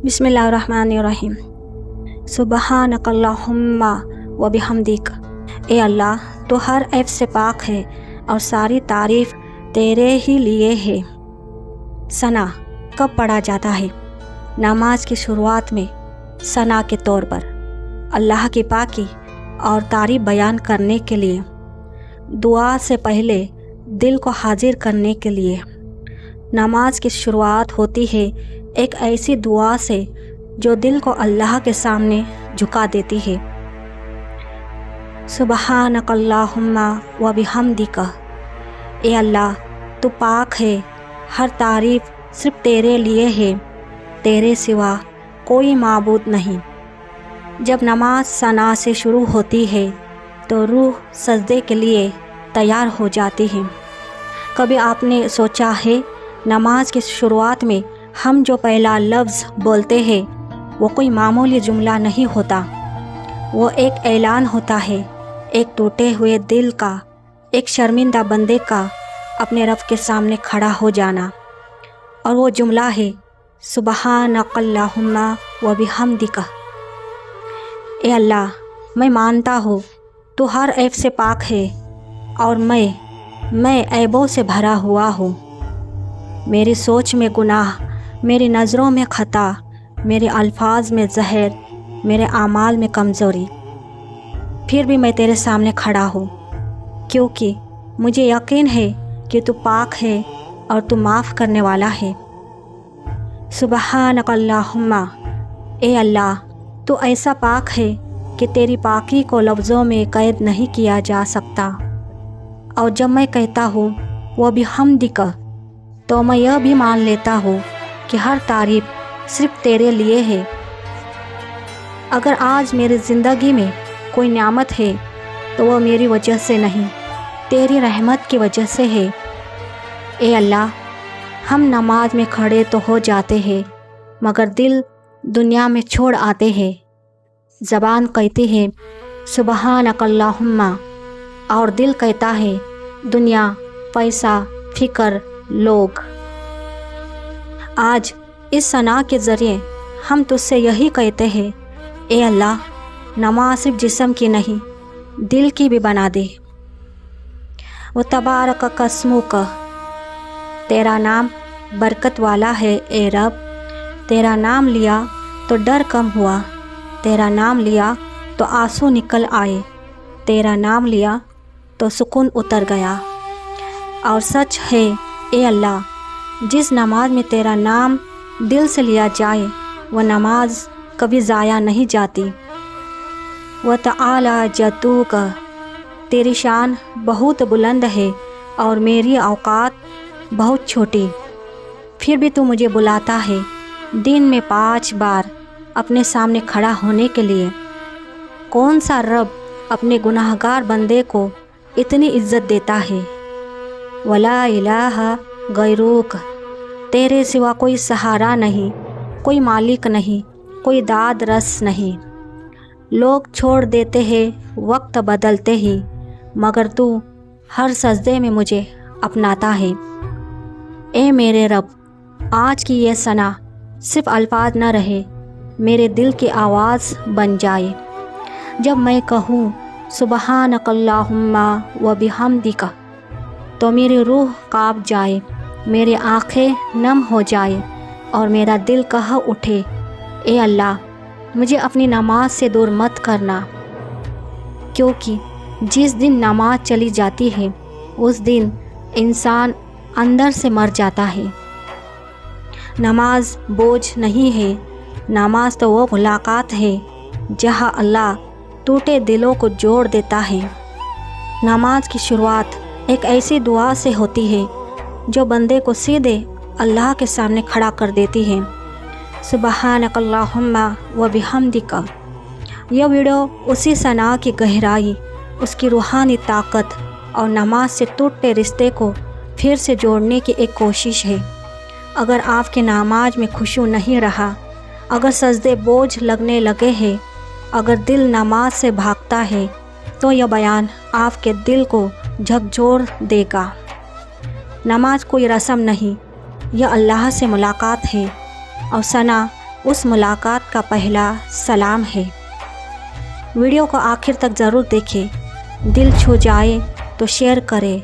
बिस्मिल्लाहिर्रहमानिर्रहीम। सुबहानक अल्लाहुम्मा व बिहम्दिक। ए अल्लाह, तो हर ऐब से पाक है और सारी तारीफ़ तेरे ही लिए है। सना कब पढ़ा जाता है? नमाज की शुरुआत में सना के तौर पर अल्लाह की पाकी और तारीफ़ बयान करने के लिए, दुआ से पहले दिल को हाजिर करने के लिए। नमाज की शुरुआत होती है एक ऐसी दुआ से जो दिल को अल्लाह के सामने झुका देती है। सुबहानक अल्लाहुम्मा व बिहम्दिका। ए अल्लाह, तू पाक है, हर तारीफ़ सिर्फ़ तेरे लिए है, तेरे सिवा कोई माबूद नहीं। जब नमाज सना से शुरू होती है तो रूह सजदे के लिए तैयार हो जाती है। कभी आपने सोचा है नमाज की शुरुआत में हम जो पहला लफ्ज़ बोलते हैं वो कोई मामूली जुमला नहीं होता, वो एक ऐलान होता है, एक टूटे हुए दिल का, एक शर्मिंदा बंदे का अपने रब के सामने खड़ा हो जाना। और वो जुमला है सुबहानक अल्लाहुम्मा व बिहम्दिका। ए अल्लाह, मैं मानता हूँ तू हर ऐब से पाक है और मैं ऐबों से भरा हुआ हूँ। मेरी सोच में गुनाह, मेरी नज़रों में ख़ता, मेरे अल्फाज में जहर, मेरे आमाल में कमज़ोरी, फिर भी मैं तेरे सामने खड़ा हूँ क्योंकि मुझे यकीन है कि तू पाक है और तू माफ़ करने वाला है। सुबहानक अल्लाहुम्मा। ए अल्लाह, तू ऐसा पाक है कि तेरी पाकी को लफ्ज़ों में कैद नहीं किया जा सकता। और जब मैं कहता हूँ वो बिहम्दिका, तो मैं यह भी मान लेता हूँ कि हर तारीफ़ सिर्फ़ तेरे लिए है। अगर आज मेरी ज़िंदगी में कोई नेमत है तो वह मेरी वजह से नहीं, तेरी रहमत की वजह से है। ए अल्लाह, हम नमाज में खड़े तो हो जाते हैं मगर दिल दुनिया में छोड़ आते हैं। ज़बान कहती है सुबहानक अल्लाहुम्मा और दिल कहता है दुनिया, पैसा, फ़िक्र, लोग। आज इस सना के ज़रिए हम तुझसे यही कहते हैं, ए अल्लाह, नमाज सिर्फ जिस्म की नहीं दिल की भी बना दे। व तबारक कस्मुक। तेरा नाम बरकत वाला है ए रब। तेरा नाम लिया तो डर कम हुआ, तेरा नाम लिया तो आंसू निकल आए, तेरा नाम लिया तो सुकून उतर गया। और सच है ए अल्लाह, जिस नमाज में तेरा नाम दिल से लिया जाए वह नमाज कभी ज़ाया नहीं जाती। व तआला जद्दुक। तेरी शान बहुत बुलंद है और मेरी औकात बहुत छोटी, फिर भी तू मुझे बुलाता है दिन में 5 बार अपने सामने खड़ा होने के लिए। कौन सा रब अपने गुनाहगार बंदे को इतनी इज्जत देता है। वला इलाहा गैरुक। तेरे सिवा कोई सहारा नहीं, कोई मालिक नहीं, कोई दाद रस नहीं। लोग छोड़ देते हैं वक्त बदलते ही, मगर तू हर सजदे में मुझे अपनाता है। ए मेरे रब, आज की ये सना सिर्फ़ अल्फाज न रहे, मेरे दिल की आवाज़ बन जाए। जब मैं कहूँ सुबहानक अल्लाहुम्मा व बिहम्दिका तो मेरी रूह काँप जाए, मेरी आँखें नम हो जाए और मेरा दिल कह उठे, ए अल्लाह, मुझे अपनी नमाज से दूर मत करना। क्योंकि जिस दिन नमाज चली जाती है उस दिन इंसान अंदर से मर जाता है। नमाज बोझ नहीं है, नमाज तो वो मुलाकात है जहाँ अल्लाह टूटे दिलों को जोड़ देता है। नमाज की शुरुआत एक ऐसी दुआ से होती है जो बंदे को सीधे अल्लाह के सामने खड़ा कर देती है। सुबहानक अल्लाहुम्मा व बिहम्दिका। यह वीडियो उसी सना की गहराई, उसकी रूहानी ताकत और नमाज से टूटे रिश्ते को फिर से जोड़ने की एक कोशिश है। अगर आपके नमाज में खुशू नहीं रहा, अगर सजदे बोझ लगने लगे हैं, अगर दिल नमाज से भागता है तो यह बयान आपके दिल को झकझोर देगा। नमाज कोई रस्म नहीं, یہ اللہ سے ملاقات ہے اور ثنا اس ملاقات کا پہلا سلام ہے۔ ویڈیو کو آخر تک ضرور دیکھیں، دل چھو جائے تو شیئر کریں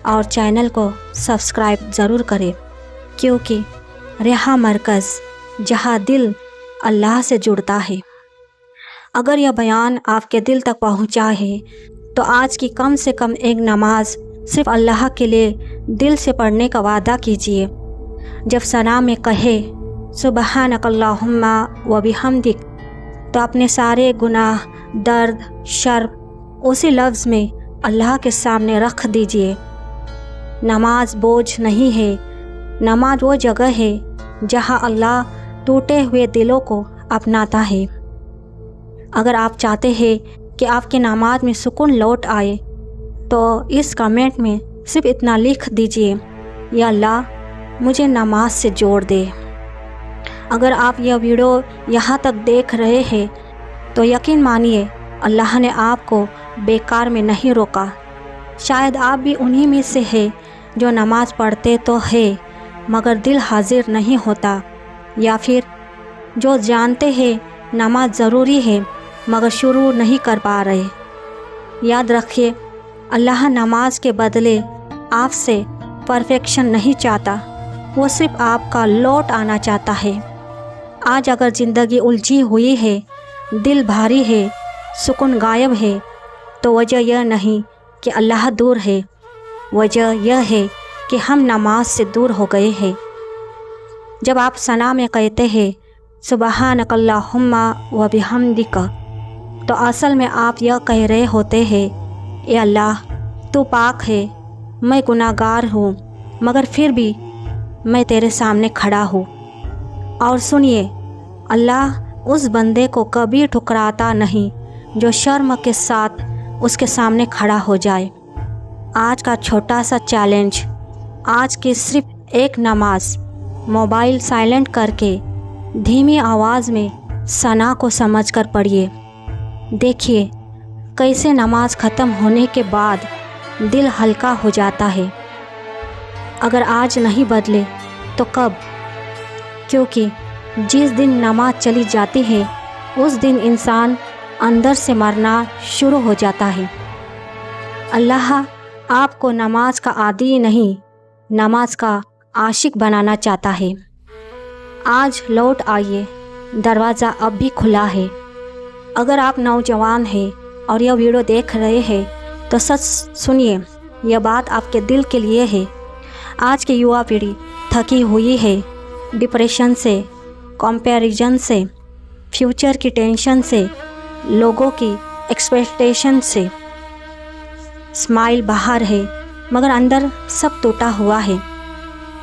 اور چینل کو سبسکرائب ضرور کریں، کیونکہ رہا مرکز جہاں دل اللہ سے جڑتا ہے۔ اگر یہ بیان آپ کے دل تک پہنچا ہے تو آج کی کم سے کم ایک نماز صرف اللہ کے لیے دل سے پڑھنے کا وعدہ کیجیے۔ جب ثنا میں کہے سبحانک اللہم و بحمدک تو اپنے سارے گناہ، درد، شرم اسی لفظ میں اللہ کے سامنے رکھ دیجیے۔ نماز بوجھ نہیں ہے، نماز وہ جگہ ہے جہاں اللہ ٹوٹے ہوئے دلوں کو اپناتا ہے۔ اگر آپ چاہتے ہیں کہ آپ کی نماز میں سکون لوٹ آئے تو اس کمنٹ میں صرف اتنا لکھ دیجیے، یا اللہ مجھے نماز سے جوڑ دے۔ اگر آپ یہ ویڈیو یہاں تک دیکھ رہے ہیں تو یقین مانیے اللہ نے آپ کو بیکار میں نہیں روکا۔ شاید آپ بھی انہی میں سے ہیں جو نماز پڑھتے تو ہے مگر دل حاضر نہیں ہوتا، یا پھر جو جانتے ہیں نماز ضروری ہے مگر شروع نہیں کر پا رہے۔ یاد رکھیے اللہ نماز کے بدلے آپ سے پرفیکشن نہیں چاہتا، وہ صرف آپ کا لوٹ آنا چاہتا ہے۔ آج اگر زندگی الجھی ہوئی ہے، دل بھاری ہے، سکون غائب ہے تو وجہ یہ نہیں کہ اللہ دور ہے، وجہ یہ ہے کہ ہم نماز سے دور ہو گئے ہیں۔ جب آپ ثنا میں کہتے ہیں سبحانک اللہم و بحمدک تو اصل میں آپ یہ کہہ رہے ہوتے ہیں اے اللہ تو پاک ہے، میں گناہ گار ہوں مگر پھر بھی میں تیرے سامنے کھڑا ہوں۔ اور سنیے، اللہ اس بندے کو کبھی ٹھکراتا نہیں جو شرم کے ساتھ اس کے سامنے کھڑا ہو جائے۔ آج کا چھوٹا سا چیلنج، آج کی صرف ایک نماز موبائل سائلنٹ کر کے دھیمی آواز میں ثنا کو سمجھ کر پڑھیے۔ دیکھیے کیسے نماز ختم ہونے کے بعد دل ہلکا ہو جاتا ہے۔ اگر آج نہیں بدلے تو کب؟ کیونکہ جس دن نماز چلی جاتی ہے اس دن انسان اندر سے مرنا شروع ہو جاتا ہے۔ اللہ آپ کو نماز کا عادی نہیں، نماز کا عاشق بنانا چاہتا ہے۔ آج لوٹ آئیے، دروازہ اب بھی کھلا ہے۔ اگر آپ نوجوان ہیں اور یہ ویڈیو دیکھ رہے ہیں تو سچ سنیے، یہ بات آپ کے دل کے لیے ہے۔ آج کی یوا پیڑھی تھکی ہوئی ہے، ڈپریشن سے، کمپیریزن سے، فیوچر کی ٹینشن سے، لوگوں کی ایکسپیکٹیشن سے۔ اسمائل باہر ہے مگر اندر سب ٹوٹا ہوا ہے،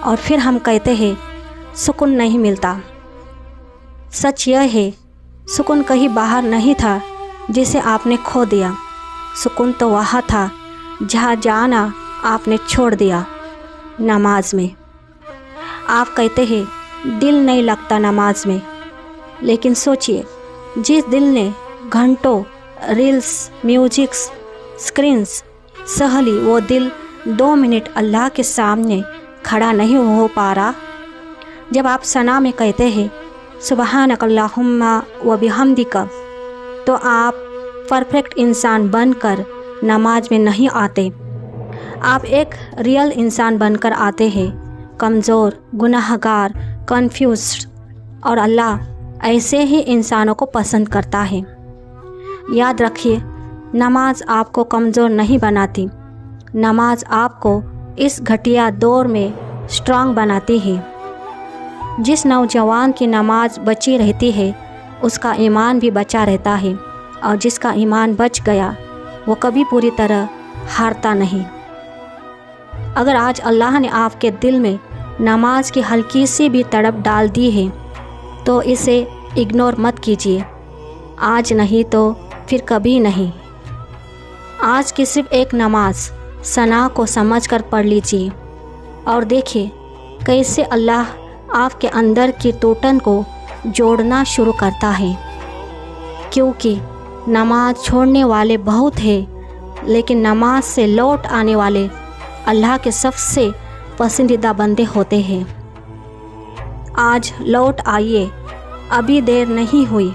اور پھر ہم کہتے ہیں سکون نہیں ملتا۔ سچ یہ ہے سکون کہیں باہر نہیں تھا جسے آپ نے کھو دیا، سکون تو وہاں تھا جہاں جانا آپ نے چھوڑ دیا، نماز میں۔ آپ کہتے ہیں دل نہیں لگتا نماز میں، لیکن سوچئے جس دل نے گھنٹوں ریلز، میوزکس، اسکرینز سہ لی، وہ دل 2 منٹ اللہ کے سامنے کھڑا نہیں ہو پا رہا۔ جب آپ ثنا میں کہتے ہیں سبحانک اللہم و بحمدک تو آپ پرفیکٹ انسان بن کر نماز میں نہیں آتے، آپ ایک ریئل انسان بن کر آتے ہیں، کمزور، گناہ گار، کنفیوزڈ، اور اللہ ایسے ہی انسانوں کو پسند کرتا ہے۔ یاد رکھیے نماز آپ کو کمزور نہیں بناتی، نماز آپ کو اس گھٹیا دور میں اسٹرانگ بناتی ہے۔ جس نوجوان کی نماز بچی رہتی ہے اس کا ایمان بھی بچا رہتا ہے، اور جس کا ایمان بچ گیا وہ کبھی پوری طرح ہارتا نہیں۔ اگر آج اللہ نے آپ کے دل میں نماز کی ہلکی سی بھی تڑپ ڈال دی ہے تو اسے اگنور مت کیجیے، آج نہیں تو پھر کبھی نہیں۔ آج کی صرف ایک نماز ثنا کو سمجھ کر پڑھ لیجیے اور دیکھیے کیسے اللہ آپ کے اندر کی ٹوٹن کو جوڑنا شروع کرتا ہے، کیونکہ نماز چھوڑنے والے بہت ہیں لیکن نماز سے لوٹ آنے والے اللہ کے سب سے پسندیدہ بندے ہوتے ہیں۔ آج لوٹ آئیے، ابھی دیر نہیں ہوئی۔